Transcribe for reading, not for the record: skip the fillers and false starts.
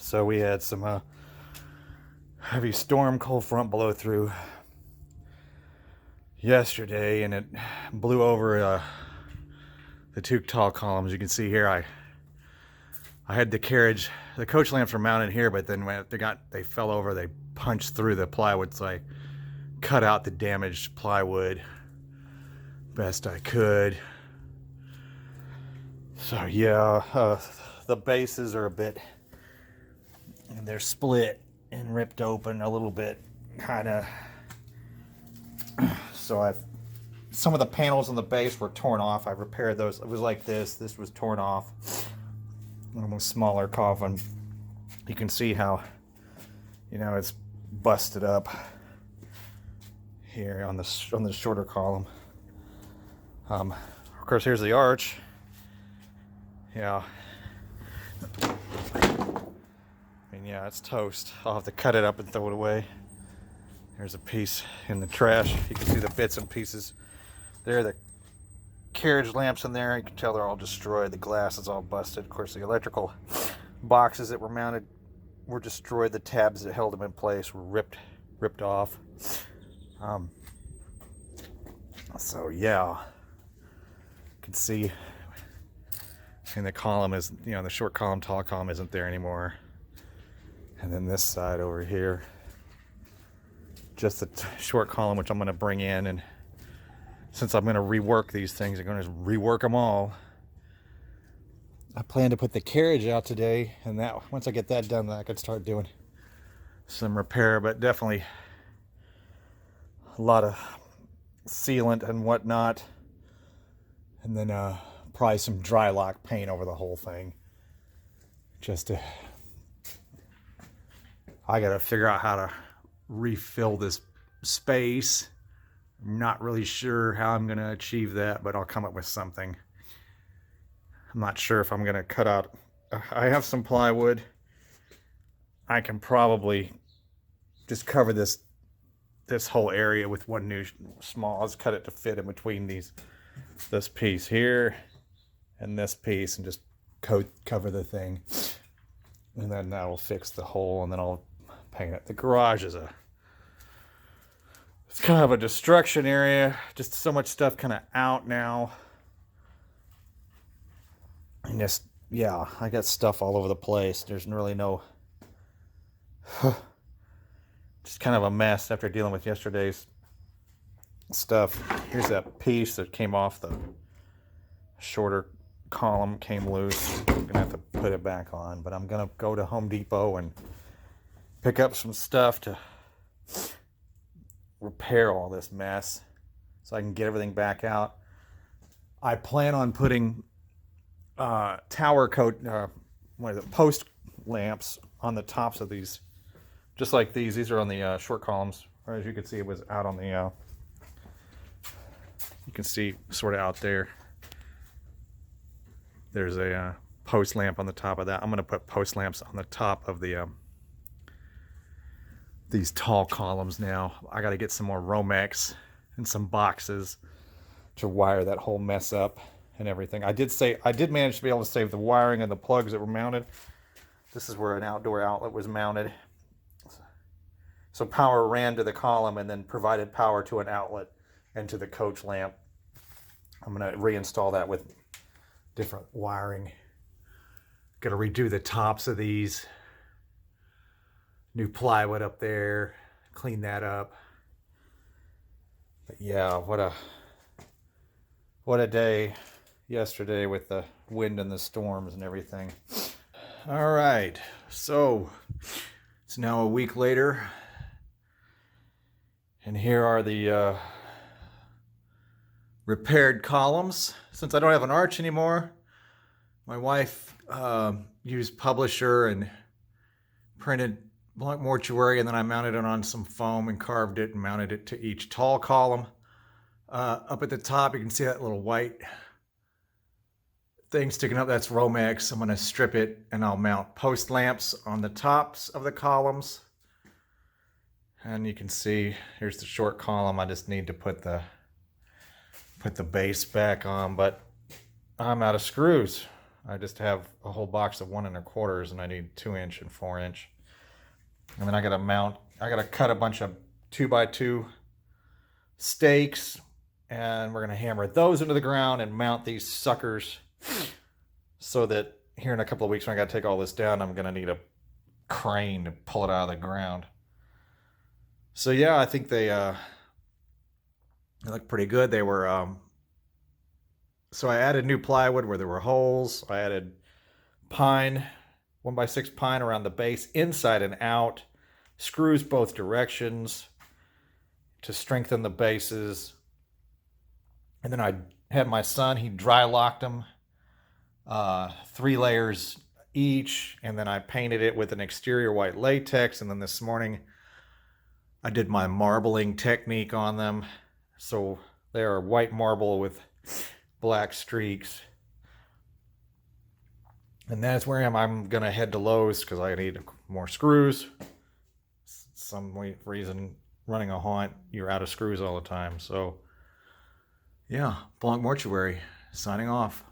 So we had some heavy storm cold front blow through yesterday, and it blew over the two tall columns. You can see here I had the carriage, the coach lamps were mounted here, but then when they fell over, they punched through the plywood, so I cut out the damaged plywood best I could. So yeah, the bases are a bit, and they're split and ripped open a little bit, kind of. So some of the panels on the base were torn off. I repaired those. It was like this was torn off. Almost smaller coffin. You can see how, it's busted up here on the shorter column. Of course, here's the arch. Yeah. Yeah, it's toast. I'll have to cut it up and throw it away. There's a piece in the trash. You can see the bits and pieces there. The carriage lamps in there, you can tell they're all destroyed. The glass is all busted. Of course, the electrical boxes that were mounted were destroyed. The tabs that held them in place were ripped off. So yeah, you can see, and the column is, the short column, tall column isn't there anymore. And then this side over here, just the short column, which I'm going to bring in, and since I'm going to rework these things, I'm going to rework them all. I plan to put the carriage out today, and that once I get that done, then I could start doing some repair, but definitely a lot of sealant and whatnot, and then probably some dry lock paint over the whole thing, just to, I got to figure out how to refill this space. I'm not really sure how I'm going to achieve that, but I'll come up with something. I'm not sure if I'm going to cut out. I have some plywood. I can probably just cover this whole area with one new small. I'll just cut it to fit in between this piece here and this piece, and just cover the thing, and then that'll fix the hole, and then I'll paint it. The garage is it's kind of a destruction area. Just so much stuff kind of out now. And just, yeah, I got stuff all over the place. There's really no, just kind of a mess after dealing with yesterday's stuff. Here's that piece that came off the shorter column, came loose. I'm gonna have to put it back on, but I'm gonna go to Home Depot and pick up some stuff to repair all this mess so I can get everything back out. I plan on putting tower coat, post lamps on the tops of these, just like these. These are on the short columns. Or as you can see, it was out on the, you can see sort of out there. There's a post lamp on the top of that. I'm going to put post lamps on the top of the these tall columns now. I got to get some more Romex and some boxes to wire that whole mess up and everything. I did manage to be able to save the wiring and the plugs that were mounted. This is where an outdoor outlet was mounted. So power ran to the column and then provided power to an outlet and to the coach lamp. I'm going to reinstall that with different wiring. Got to redo the tops of these. New plywood up there, clean that up. But yeah, what a day yesterday with the wind and the storms and everything. All right, so it's now a week later, and here are the repaired columns. Since I don't have an arch anymore, my wife used Publisher and printed Blanc Mortuary, and then I mounted it on some foam and carved it and mounted it to each tall column. Up at the top, you can see that little white thing sticking up. That's Romex. I'm going to strip it, and I'll mount post lamps on the tops of the columns. And you can see here's the short column. I just need to put the base back on, but I'm out of screws. I just have a whole box of 1 1/4s, and I need 2-inch and 4-inch. And then I gotta cut a bunch of 2x2 stakes, and we're gonna hammer those into the ground and mount these suckers so that here in a couple of weeks when I gotta take all this down, I'm gonna need a crane to pull it out of the ground. So yeah, I think they look pretty good. They were so I added new plywood where there were holes. I added pine, 1x6 pine around the base, inside and out, screws both directions to strengthen the bases. And then I had my son, he dry locked them, 3 layers each, and then I painted it with an exterior white latex. And then this morning I did my marbling technique on them. So they are white marble with black streaks. And that's where I'm gonna head to Lowe's because I need more screws. Some reason running a haunt, you're out of screws all the time. So yeah, Blanc Mortuary signing off.